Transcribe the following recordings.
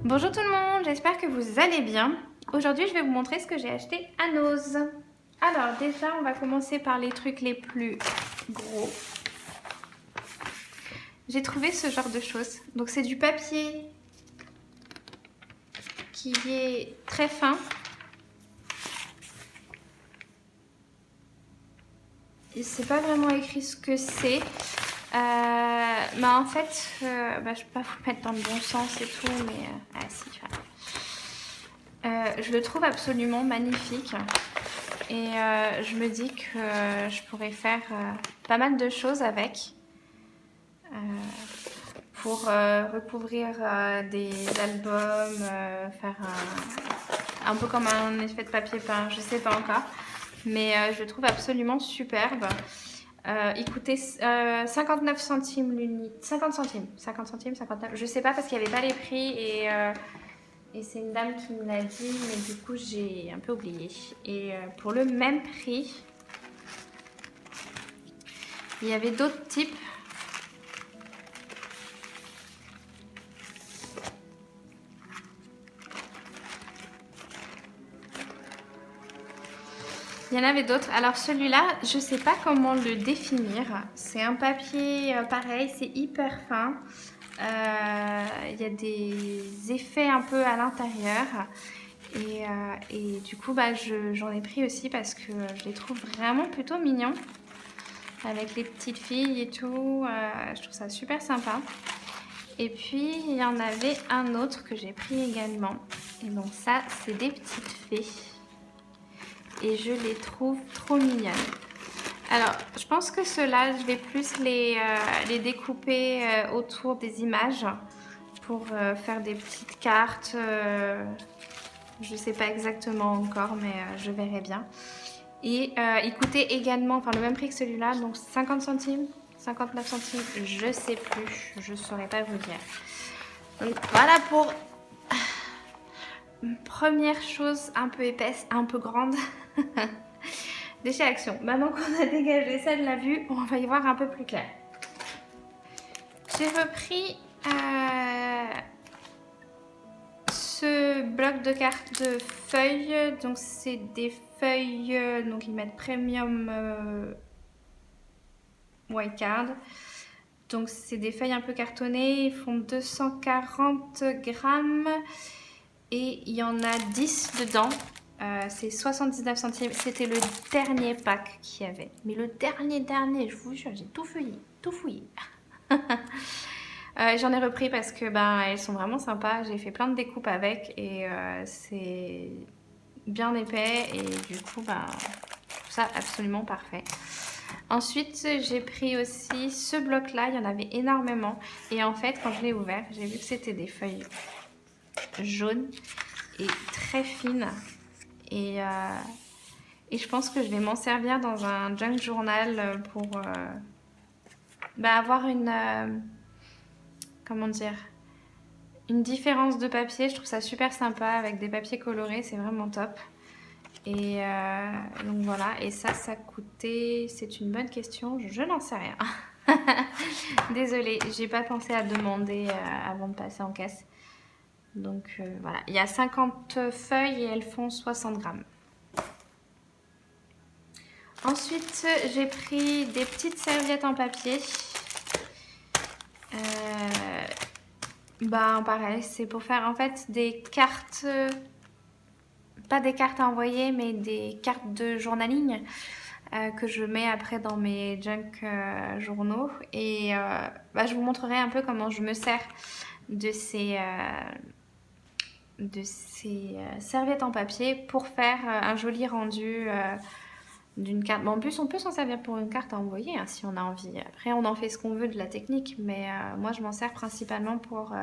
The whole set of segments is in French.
Bonjour tout le monde, j'espère que vous allez bien. Aujourd'hui, je vais vous montrer ce que j'ai acheté à Noz. Alors déjà, on va commencer par les trucs les plus gros. J'ai trouvé ce genre de choses. Donc c'est du papier qui est très fin. C'est pas vraiment écrit ce que c'est. Mais en fait, je vais pas vous mettre dans le bon sens et tout, mais si, je le trouve absolument magnifique. Et je me dis que je pourrais faire pas mal de choses avec pour recouvrir des albums, faire un peu comme un effet de papier peint, je sais pas encore. Mais je le trouve absolument superbe. Il coûtait 59 centimes l'unité. 50 centimes, 59, je sais pas parce qu'il n'y avait pas les prix et c'est une dame qui me l'a dit, mais du coup j'ai un peu oublié. Et pour le même prix, il y avait d'autres types. Il y en avait d'autres. Alors celui-là, je sais pas comment le définir. C'est un papier pareil, c'est hyper fin. Il y a des effets un peu à l'intérieur. Et du coup, j'en ai pris aussi parce que je les trouve vraiment plutôt mignons. Avec les petites filles et tout. Je trouve ça super sympa. Et puis, il y en avait un autre que j'ai pris également. Et donc ça, c'est des petites fées. Et je les trouve trop mignonnes. Alors, je pense que ceux-là, je vais plus les découper autour des images pour faire des petites cartes. Je ne sais pas exactement encore, mais je verrai bien. Et il coûtait également, enfin le même prix que celui-là, donc 50 centimes, 59 centimes, je sais plus, je ne saurais pas vous dire. Donc voilà pour une première chose un peu épaisse, un peu grande. De chez Action. Maintenant qu'on a dégagé ça de la vue, on va y voir un peu plus clair. J'ai repris ce bloc de cartes de feuilles. Donc c'est des feuilles, donc ils mettent premium white card. Donc c'est des feuilles un peu cartonnées, ils font 240 grammes et il y en a 10 dedans. C'est 79 centimes, c'était le dernier pack qu'il y avait. Mais le dernier, je vous jure, j'ai tout fouillé, tout fouillé. J'en ai repris parce que elles sont vraiment sympas, j'ai fait plein de découpes avec et c'est bien épais et du coup je trouve ça absolument parfait. Ensuite, j'ai pris aussi ce bloc-là, il y en avait énormément. Et en fait, quand je l'ai ouvert, j'ai vu que c'était des feuilles jaunes et très fines. Et je pense que je vais m'en servir dans un junk journal pour avoir comment dire, une différence de papier. Je trouve ça super sympa avec des papiers colorés, c'est vraiment top. Et donc voilà, et ça coûtait, c'est une bonne question, je n'en sais rien. Désolée, j'ai pas pensé à demander avant de passer en caisse. Donc voilà, il y a 50 feuilles et elles font 60 grammes. Ensuite, j'ai pris des petites serviettes en papier. Pareil, c'est pour faire en fait des cartes... pas des cartes à envoyer, mais des cartes de journaling que je mets après dans mes junk journaux. Et je vous montrerai un peu comment je me sers de ces serviettes en papier pour faire un joli rendu d'une carte. En plus, on peut s'en servir pour une carte à envoyer hein, si on a envie. Après, on en fait ce qu'on veut de la technique, mais moi, je m'en sers principalement pour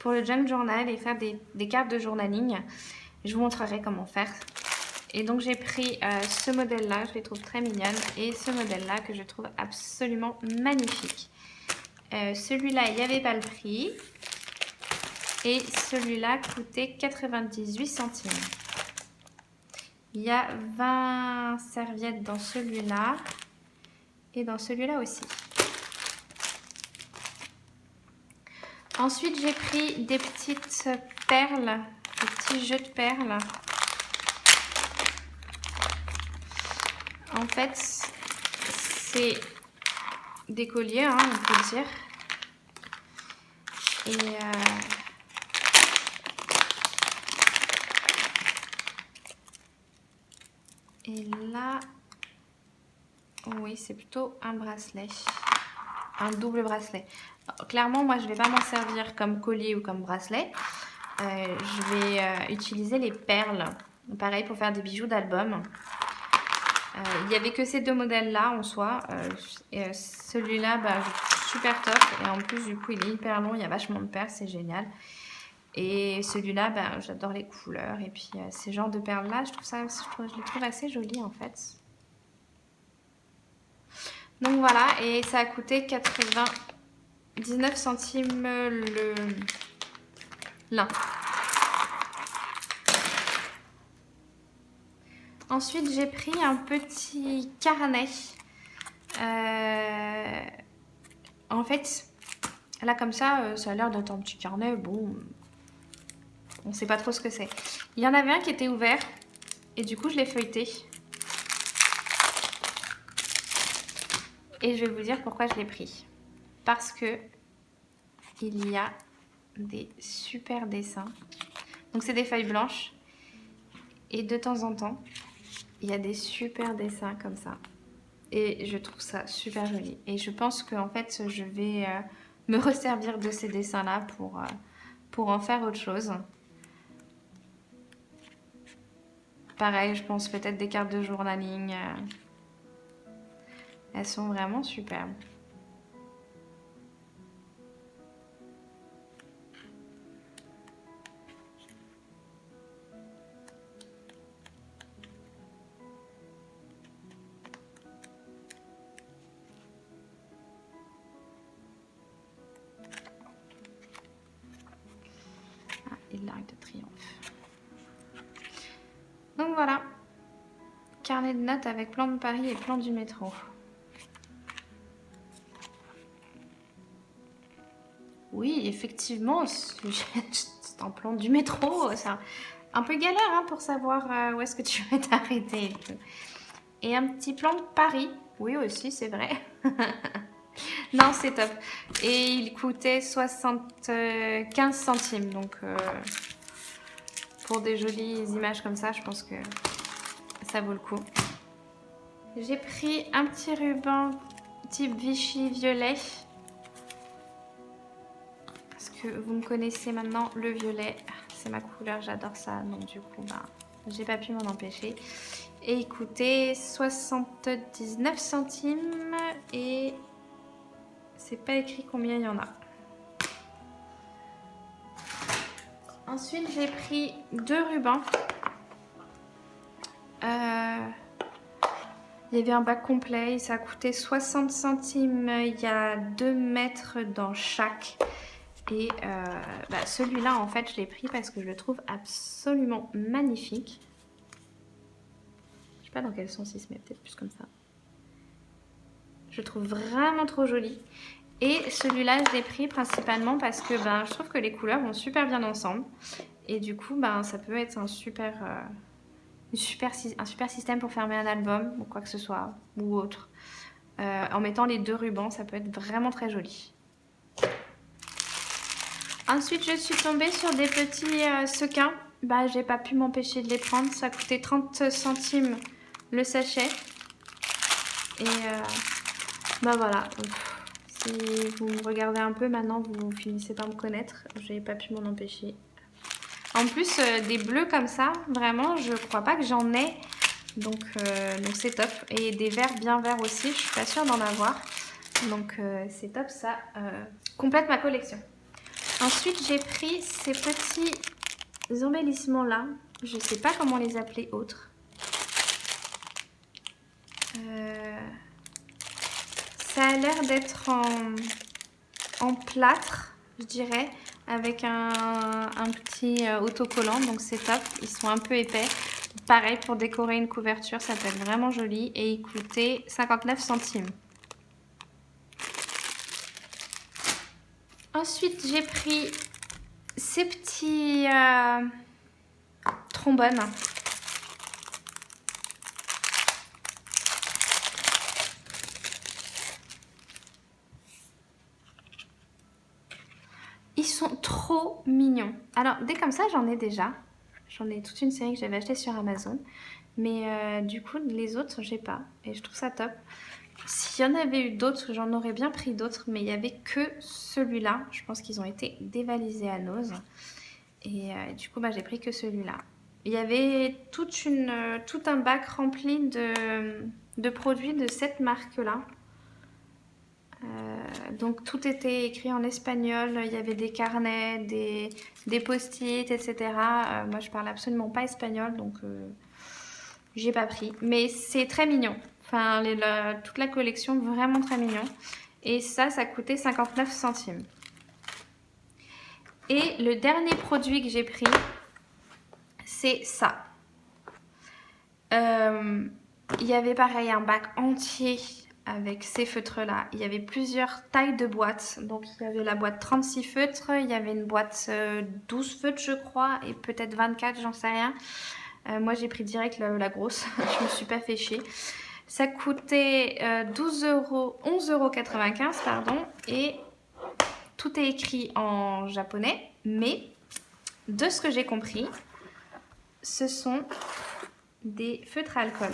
le junk journal et faire des cartes de journaling. Je vous montrerai comment faire. Et donc j'ai pris ce modèle-là, je les trouve très mignonnes, et ce modèle-là que je trouve absolument magnifique. Celui-là, il n'y avait pas le prix. Et celui-là coûtait 98 centimes. Il y a 20 serviettes dans celui-là et dans celui-là aussi. Ensuite, j'ai pris des petites perles, des petits jeux de perles. En fait, c'est des colliers, hein, on peut dire. Et là, oui, c'est plutôt un bracelet, un double bracelet. Alors, clairement, moi, je ne vais pas m'en servir comme collier ou comme bracelet. Je vais utiliser les perles, pareil pour faire des bijoux d'album. Il n'y avait que ces deux modèles-là en soi. Celui-là, bah, super top. Et en plus, du coup, il est hyper long. Il y a vachement de perles, c'est génial. Et celui-là, bah, j'adore les couleurs. Et puis, ces genres de perles-là, je les trouve assez jolies, en fait. Donc, voilà. Et ça a coûté 99 centimes l'un. Ensuite, j'ai pris un petit carnet. En fait, là comme ça, ça a l'air d'être un petit carnet. Bon, on ne sait pas trop ce que c'est. Il y en avait un qui était ouvert et du coup, je l'ai feuilleté. Et je vais vous dire pourquoi je l'ai pris. Parce que il y a des super dessins. Donc, c'est des feuilles blanches. Et de temps en temps, il y a des super dessins comme ça. Et je trouve ça super joli. Et je pense qu'en fait, je vais me resservir de ces dessins-là pour en faire autre chose. Pareil, je pense peut-être des cartes de journaling. Elles sont vraiment superbes. Et l'arc de triomphe. Donc voilà, carnet de notes avec plan de Paris et plan du métro. Oui, effectivement, c'est un plan du métro. C'est un peu galère hein, pour savoir où est-ce que tu vas t'arrêter. Et un petit plan de Paris. Oui aussi, c'est vrai. Non, c'est top. Et il coûtait 75 centimes. Donc, pour des jolies images comme ça, je pense que ça vaut le coup. J'ai pris un petit ruban type Vichy violet. Parce que vous me connaissez maintenant, le violet, c'est ma couleur, j'adore ça. Donc du coup, bah, j'ai pas pu m'en empêcher. Et il coûtait 79 centimes. Et c'est pas écrit combien il y en a. Ensuite, j'ai pris deux rubans. Il y avait un bac complet, ça a coûté 60 centimes. Il y a 2 mètres dans chaque. Et bah, celui-là, en fait, je l'ai pris parce que je le trouve absolument magnifique. Je sais pas dans quel sens il se met, peut-être plus comme ça. Je le trouve vraiment trop joli. Et celui-là, je l'ai pris principalement parce que ben, je trouve que les couleurs vont super bien ensemble. Et du coup, ben, ça peut être un super système pour fermer un album ou quoi que ce soit, ou autre. En mettant les deux rubans, ça peut être vraiment très joli. Ensuite, je suis tombée sur des petits sequins. Bah, j'ai pas pu m'empêcher de les prendre. Ça coûtait 30 centimes le sachet. Et bah voilà. Si vous me regardez un peu maintenant, vous finissez par me connaître. J'ai pas pu m'en empêcher. En plus, des bleus comme ça, vraiment, je crois pas que j'en ai. Donc c'est top. Et des verts bien verts aussi, je suis pas sûre d'en avoir. Donc c'est top, ça complète ma collection. Ensuite, j'ai pris ces petits embellissements là. Je sais pas comment les appeler autres. Ça a l'air d'être en plâtre, je dirais, avec un petit autocollant. Donc c'est top. Ils sont un peu épais. Pareil, pour décorer une couverture, ça peut être vraiment joli. Et il coûtait 59 centimes. Ensuite, j'ai pris ces petits trombones. Ils sont trop mignons. Alors, des comme ça, j'en ai déjà. J'en ai toute une série que j'avais achetée sur Amazon. Mais du coup, les autres, j'ai pas. Et je trouve ça top. S'il y en avait eu d'autres, j'en aurais bien pris d'autres. Mais il n'y avait que celui-là. Je pense qu'ils ont été dévalisés à Nose. Et du coup, j'ai pris que celui-là. Il y avait tout un bac rempli de produits de cette marque-là. Donc tout était écrit en espagnol, il y avait des carnets, des post-it, etc. Moi je parle absolument pas espagnol, donc j'ai pas pris. Mais c'est très mignon. Enfin, toute la collection, vraiment très mignon. Et ça coûtait 59 centimes. Et le dernier produit que j'ai pris, c'est ça. Il y avait pareil un bac entier avec ces feutres-là. Il y avait plusieurs tailles de boîtes. Donc, il y avait la boîte 36 feutres, il y avait une boîte 12 feutres, je crois, et peut-être 24, j'en sais rien. Moi, j'ai pris direct la grosse. Je me suis pas fait chier. Ça coûtait 11,95 €, pardon. Et tout est écrit en japonais. Mais, de ce que j'ai compris, ce sont des feutres à alcool.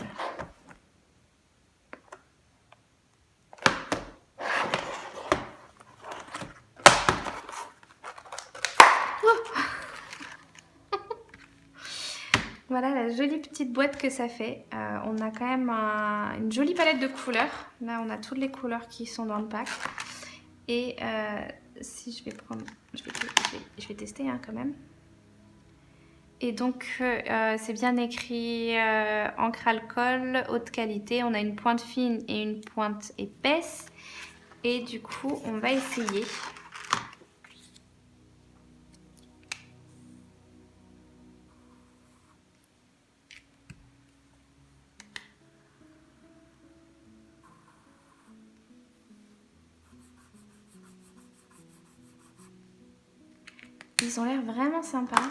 Voilà la jolie petite boîte que ça fait. On a quand même une jolie palette de couleurs. Là, on a toutes les couleurs qui sont dans le pack. Et si je vais prendre... Je vais tester hein, quand même. Et donc, c'est bien écrit encre alcool, haute qualité. On a une pointe fine et une pointe épaisse. Et du coup, on va essayer. Ils ont l'air vraiment sympas.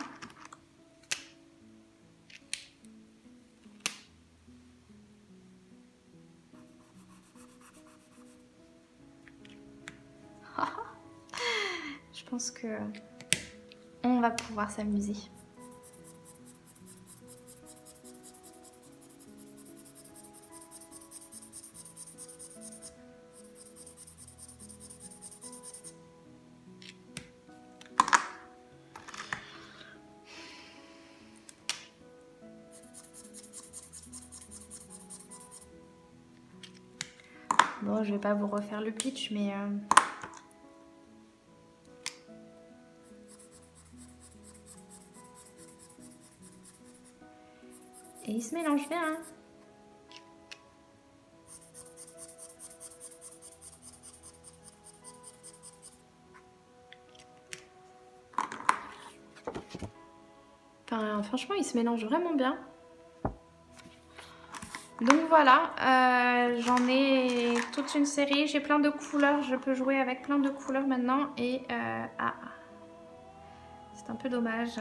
Je pense que on va pouvoir s'amuser. Bon, je vais pas vous refaire le pitch, mais et ils se mélangent bien. Hein. Enfin, franchement, ils se mélangent vraiment bien. Donc voilà, j'en ai toute une série. J'ai plein de couleurs. Je peux jouer avec plein de couleurs maintenant. Et c'est un peu dommage.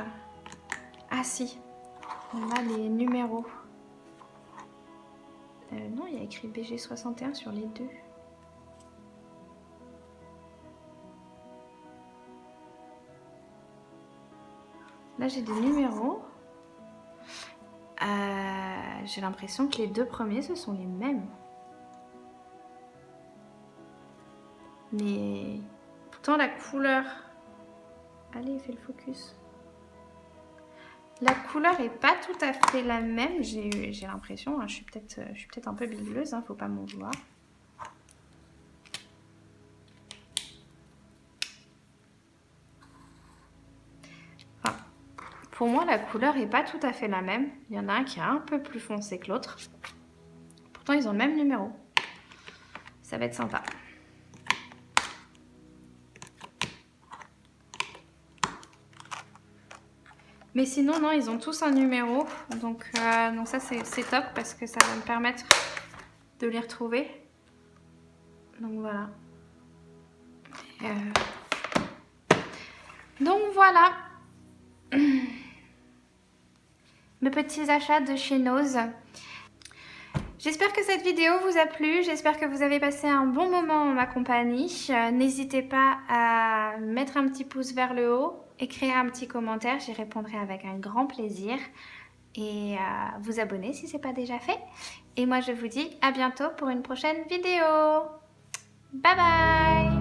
Ah si, on a les numéros. Non, il y a écrit BG61 sur les deux. Là, j'ai des numéros. J'ai l'impression que les deux premiers, ce sont les mêmes. Mais pourtant, la couleur... Allez, fais le focus. La couleur est pas tout à fait la même, j'ai l'impression. Hein, je suis peut-être un peu bigleuse, hein, faut pas m'en vouloir. Enfin, pour moi, la couleur est pas tout à fait la même. Il y en a un qui est un peu plus foncé que l'autre. Pourtant, ils ont le même numéro. Ça va être sympa. Mais sinon, non, ils ont tous un numéro. Donc ça, c'est top parce que ça va me permettre de les retrouver. Donc voilà. voilà mes petits achats de chez Nose. J'espère que cette vidéo vous a plu, j'espère que vous avez passé un bon moment en ma compagnie. N'hésitez pas à mettre un petit pouce vers le haut, écrire un petit commentaire, j'y répondrai avec un grand plaisir. Et à vous abonner si ce n'est pas déjà fait. Et moi je vous dis à bientôt pour une prochaine vidéo. Bye bye!